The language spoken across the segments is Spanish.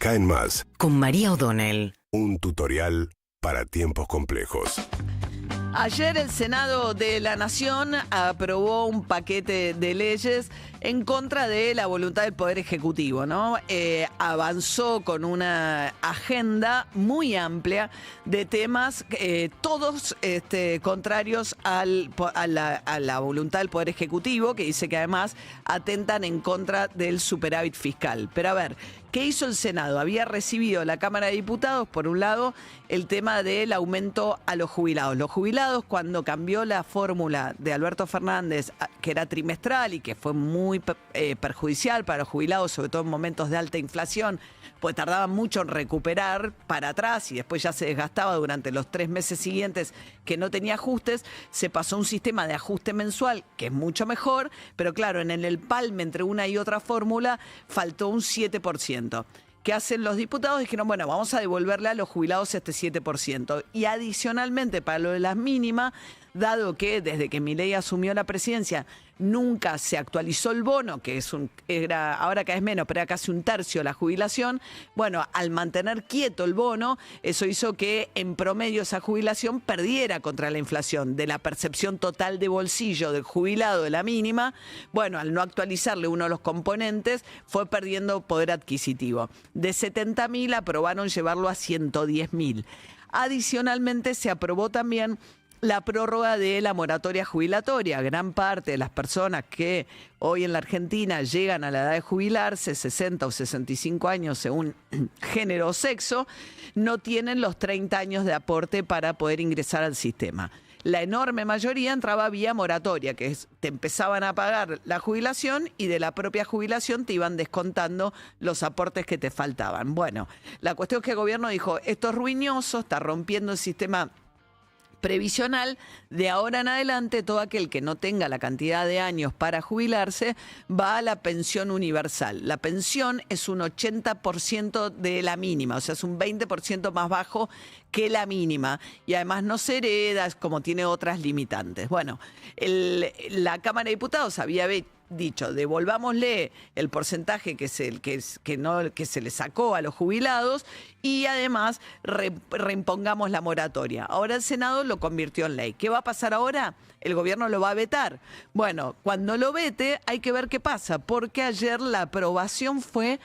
Acá en Más, con María O'Donnell. un tutorial para tiempos complejos. Ayer el Senado de la Nación aprobó un paquete de leyes en contra de la voluntad del Poder Ejecutivo, ¿no? Avanzó con una agenda muy amplia de temas, todos contrarios a la voluntad del Poder Ejecutivo, que dice que además atentan en contra del superávit fiscal. Pero a ver, ¿qué hizo el Senado? Había recibido la Cámara de Diputados, por un lado, el tema del aumento a los jubilados. Los jubilados, cuando cambió la fórmula de Alberto Fernández, que era trimestral y que fue muy perjudicial para los jubilados, sobre todo en momentos de alta inflación, pues tardaban mucho en recuperar para atrás y después ya se desgastaba durante los 3 meses siguientes que no tenía ajustes, se pasó a un sistema de ajuste mensual que es mucho mejor, pero claro, en el palme entre una y otra fórmula faltó un 7%. ¿Qué hacen los diputados? Dijeron, bueno, vamos a devolverle a los jubilados este 7%. Y adicionalmente, para lo de las mínimas, dado que desde que Milei asumió la presidencia nunca se actualizó el bono, que era ahora cada vez menos, pero era casi un tercio la jubilación, bueno, al mantener quieto el bono, eso hizo que en promedio esa jubilación perdiera contra la inflación, de la percepción total de bolsillo del jubilado de la mínima, bueno, al no actualizarle uno de los componentes, fue perdiendo poder adquisitivo. De 70.000 aprobaron llevarlo a 110.000. Adicionalmente se aprobó también la prórroga de la moratoria jubilatoria. Gran parte de las personas que hoy en la Argentina llegan a la edad de jubilarse, 60 o 65 años según género o sexo, no tienen los 30 años de aporte para poder ingresar al sistema. La enorme mayoría entraba vía moratoria, que es, te empezaban a pagar la jubilación y de la propia jubilación te iban descontando los aportes que te faltaban. Bueno, la cuestión es que el gobierno dijo, esto es ruinoso, está rompiendo el sistema previsional, de ahora en adelante todo aquel que no tenga la cantidad de años para jubilarse va a la pensión universal. La pensión es un 80% de la mínima, o sea, es un 20% más bajo que la mínima y además no se hereda, como tiene otras limitantes. Bueno, la Cámara de Diputados había dicho, devolvámosle el porcentaje que se le sacó a los jubilados y además reimpongamos la moratoria. Ahora el Senado lo convirtió en ley. ¿Qué va a pasar ahora? El gobierno lo va a vetar. Bueno, cuando lo vete hay que ver qué pasa, porque ayer la aprobación fue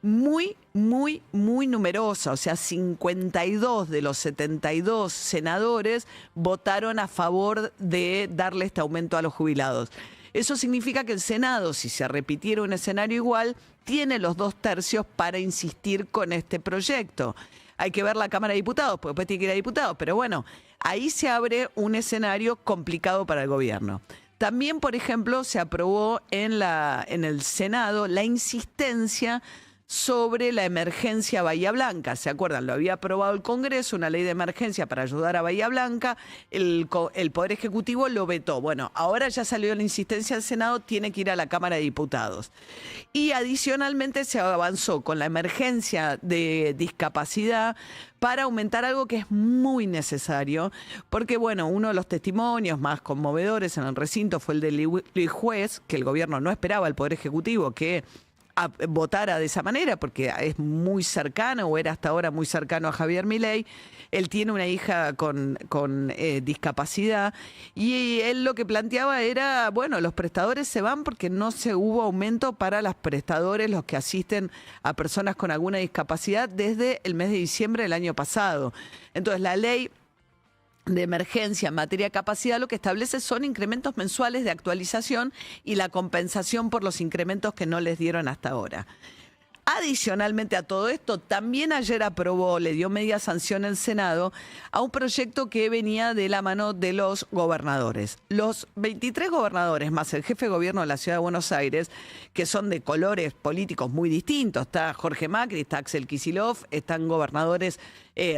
muy numerosa, o sea, 52 de los 72 senadores votaron a favor de darle este aumento a los jubilados. Eso significa que el Senado, si se repitiera un escenario igual, tiene los 2/3 para insistir con este proyecto. Hay que ver la Cámara de Diputados, porque después tiene que ir a diputados, pero bueno, ahí se abre un escenario complicado para el gobierno. También, por ejemplo, se aprobó en el Senado la insistencia sobre la emergencia Bahía Blanca. ¿Se acuerdan? Lo había aprobado el Congreso, una ley de emergencia para ayudar a Bahía Blanca. El Poder Ejecutivo lo vetó. Bueno, ahora ya salió la insistencia del Senado, tiene que ir a la Cámara de Diputados. Y adicionalmente se avanzó con la emergencia de discapacidad para aumentar algo que es muy necesario, porque bueno, uno de los testimonios más conmovedores en el recinto fue el de Luis Juez, que el gobierno no esperaba, el Poder Ejecutivo, que votara de esa manera porque es muy cercano o era hasta ahora muy cercano a Javier Milei. Él tiene una hija con discapacidad y él lo que planteaba era, bueno, los prestadores se van porque no se hubo aumento para los prestadores, los que asisten a personas con alguna discapacidad desde el mes de diciembre del año pasado. Entonces la ley de emergencia en materia de capacidad lo que establece son incrementos mensuales de actualización y la compensación por los incrementos que no les dieron hasta ahora. Adicionalmente a todo esto, también ayer aprobó, le dio media sanción el Senado a un proyecto que venía de la mano de los gobernadores. Los 23 gobernadores, más el jefe de gobierno de la Ciudad de Buenos Aires, que son de colores políticos muy distintos. Está Jorge Macri, está Axel Kicillof, están gobernadores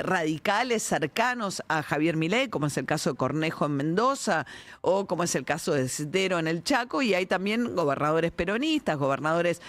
radicales cercanos a Javier Milei, como es el caso de Cornejo en Mendoza o como es el caso de Cedero en el Chaco, y hay también gobernadores peronistas, gobernadores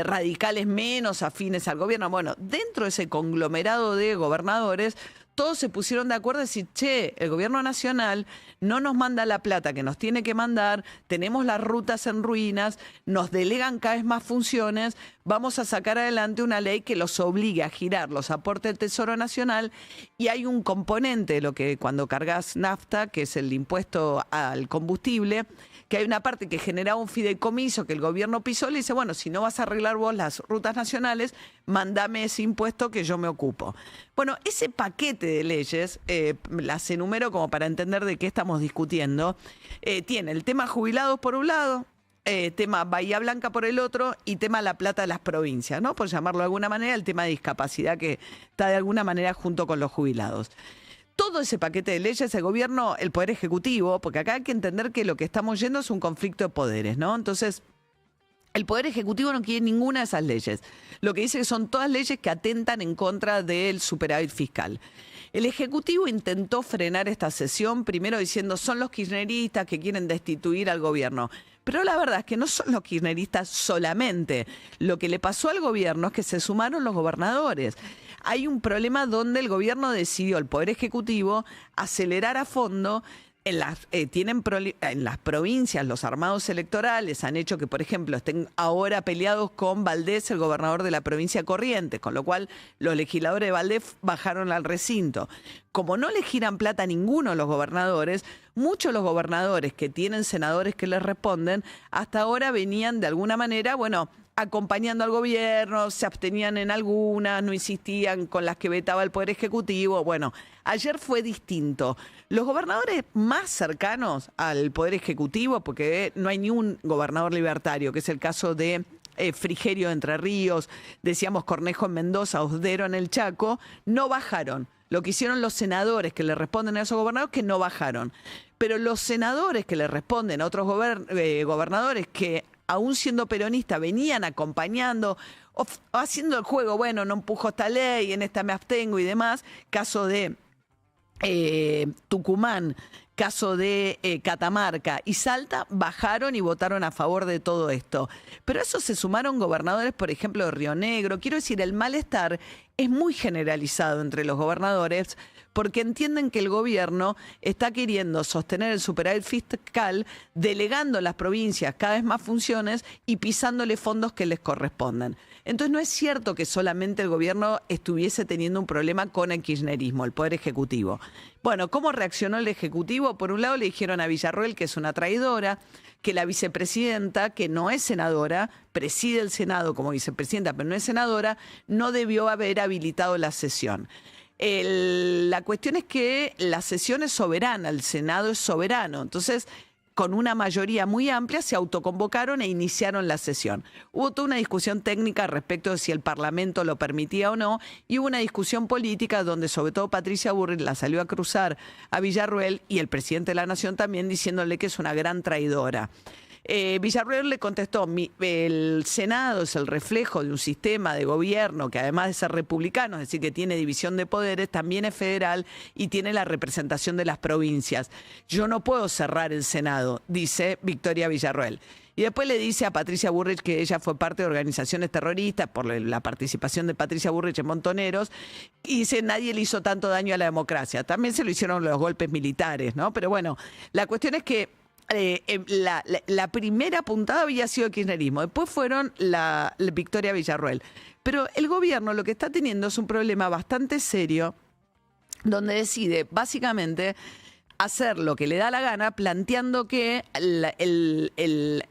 radicales menos afines al gobierno. Bueno, dentro de ese conglomerado de gobernadores, todos se pusieron de acuerdo y decir, che, el gobierno nacional no nos manda la plata que nos tiene que mandar, tenemos las rutas en ruinas, nos delegan cada vez más funciones, vamos a sacar adelante una ley que los obligue a girar los aportes del Tesoro Nacional, y hay un componente de lo que cuando cargas nafta, que es el impuesto al combustible, que hay una parte que generaba un fideicomiso que el gobierno pisó, le dice, bueno, si no vas a arreglar vos las rutas nacionales, mandame ese impuesto que yo me ocupo. Bueno, ese paquete de leyes, las enumero como para entender de qué estamos discutiendo, tiene el tema jubilados por un lado, tema Bahía Blanca por el otro y tema La Plata de las provincias, ¿no? Por llamarlo de alguna manera, el tema de discapacidad que está de alguna manera junto con los jubilados. Todo ese paquete de leyes, el gobierno, el Poder Ejecutivo, porque acá hay que entender que lo que estamos yendo es un conflicto de poderes, ¿no? Entonces, el Poder Ejecutivo no quiere ninguna de esas leyes. Lo que dice que son todas leyes que atentan en contra del superávit fiscal. El Ejecutivo intentó frenar esta sesión, primero diciendo son los kirchneristas que quieren destituir al gobierno. Pero la verdad es que no son los kirchneristas solamente. Lo que le pasó al gobierno es que se sumaron los gobernadores. Hay un problema donde el gobierno decidió, el Poder Ejecutivo, acelerar a fondo. En las provincias, los armados electorales han hecho que, por ejemplo, estén ahora peleados con Valdés, el gobernador de la provincia de Corrientes, con lo cual los legisladores de Valdés bajaron al recinto. Como no le giran plata a ninguno de los gobernadores, muchos de los gobernadores que tienen senadores que les responden, hasta ahora venían de alguna manera, bueno, acompañando al gobierno, se abstenían en algunas, no insistían con las que vetaba el Poder Ejecutivo. Bueno, ayer fue distinto. Los gobernadores más cercanos al Poder Ejecutivo, porque no hay ni un gobernador libertario, que es el caso de Frigerio de Entre Ríos, decíamos Cornejo en Mendoza, Osdero en el Chaco, no bajaron. Lo que hicieron los senadores que le responden a esos gobernadores, que no bajaron. Pero los senadores que le responden a otros gobernadores que, aún siendo peronistas, venían acompañando, haciendo el juego, bueno, no empujo esta ley, en esta me abstengo y demás, caso de Tucumán, caso de Catamarca y Salta, bajaron y votaron a favor de todo esto. Pero a eso se sumaron gobernadores, por ejemplo, de Río Negro. Quiero decir, el malestar es muy generalizado entre los gobernadores porque entienden que el gobierno está queriendo sostener el superávit fiscal, delegando a las provincias cada vez más funciones y pisándole fondos que les correspondan. Entonces no es cierto que solamente el gobierno estuviese teniendo un problema con el kirchnerismo, el Poder Ejecutivo. Bueno, ¿cómo reaccionó el Ejecutivo? Por un lado le dijeron a Villarroel que es una traidora, que la vicepresidenta, que no es senadora, preside el Senado como vicepresidenta, pero no es senadora, no debió haber habilitado la sesión. La cuestión es que la sesión es soberana, el Senado es soberano, entonces con una mayoría muy amplia se autoconvocaron e iniciaron la sesión. Hubo toda una discusión técnica respecto de si el Parlamento lo permitía o no, y hubo una discusión política donde sobre todo Patricia Bullrich la salió a cruzar a Villarroel y el presidente de la Nación también diciéndole que es una gran traidora. Villarroel le contestó, el Senado es el reflejo de un sistema de gobierno que además de ser republicano, es decir, que tiene división de poderes, también es federal y tiene la representación de las provincias. Yo no puedo cerrar el Senado, dice Victoria Villarroel. Y después le dice a Patricia Bullrich que ella fue parte de organizaciones terroristas por la participación de Patricia Bullrich en Montoneros, y dice nadie le hizo tanto daño a la democracia. También se lo hicieron los golpes militares, ¿no? Pero bueno, la cuestión es que la primera puntada había sido el kirchnerismo, después fueron la Victoria Villarroel. Pero el gobierno lo que está teniendo es un problema bastante serio, donde decide básicamente hacer lo que le da la gana, planteando que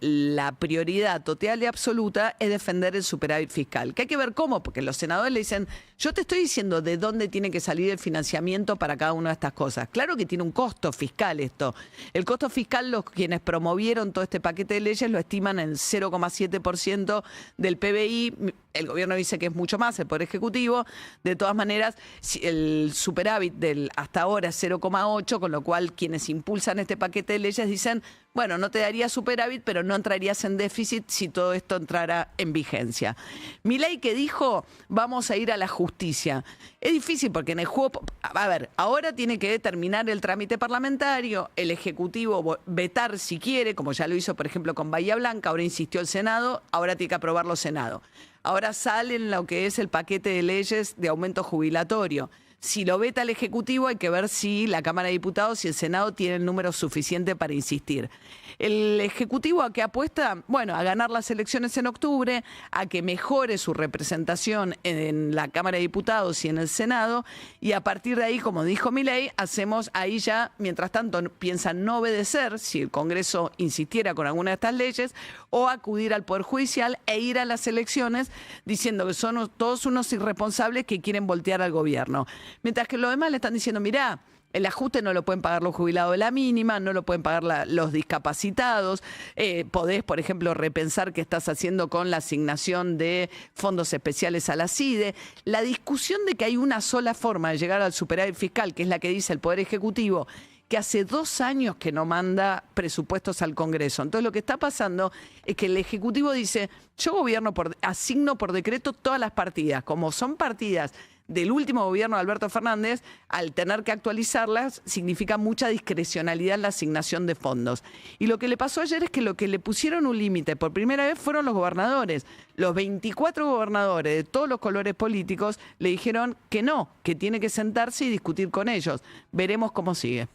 la prioridad total y absoluta es defender el superávit fiscal. Que hay que ver cómo, porque los senadores le dicen, yo te estoy diciendo de dónde tiene que salir el financiamiento para cada una de estas cosas. Claro que tiene un costo fiscal esto. El costo fiscal, quienes promovieron todo este paquete de leyes lo estiman en 0,7% del PBI. El gobierno dice que es mucho más, el Poder Ejecutivo. De todas maneras, el superávit hasta ahora es 0,8, con lo cual quienes impulsan este paquete de leyes dicen, bueno, no te daría superávit, pero no entrarías en déficit si todo esto entrara en vigencia. Milei que dijo, vamos a ir a la justicia. Es difícil porque en el juego, a ver, ahora tiene que terminar el trámite parlamentario, el Ejecutivo vetar si quiere, como ya lo hizo, por ejemplo, con Bahía Blanca, ahora insistió el Senado, ahora tiene que aprobarlo el Senado. Ahora sale en lo que es el paquete de leyes de aumento jubilatorio. Si lo veta el Ejecutivo, hay que ver si la Cámara de Diputados y el Senado tienen número suficiente para insistir. ¿El Ejecutivo a qué apuesta? Bueno, a ganar las elecciones en octubre, a que mejore su representación en la Cámara de Diputados y en el Senado, y a partir de ahí, como dijo Milei, hacemos ahí ya, mientras tanto, piensan no obedecer, si el Congreso insistiera con alguna de estas leyes, o acudir al Poder Judicial e ir a las elecciones diciendo que son todos unos irresponsables que quieren voltear al gobierno. Mientras que los demás le están diciendo, mirá, el ajuste no lo pueden pagar los jubilados de la mínima, no lo pueden pagar los discapacitados. Podés, por ejemplo, repensar qué estás haciendo con la asignación de fondos especiales a la CIDE. La discusión de que hay una sola forma de llegar al superávit fiscal, que es la que dice el Poder Ejecutivo, que hace 2 años que no manda presupuestos al Congreso. Entonces lo que está pasando es que el Ejecutivo dice, yo asigno por decreto todas las partidas. Como son partidas del último gobierno de Alberto Fernández, al tener que actualizarlas, significa mucha discrecionalidad en la asignación de fondos. Y lo que le pasó ayer es que lo que le pusieron un límite por primera vez fueron los gobernadores. Los 24 gobernadores de todos los colores políticos le dijeron que no, que tiene que sentarse y discutir con ellos. Veremos cómo sigue.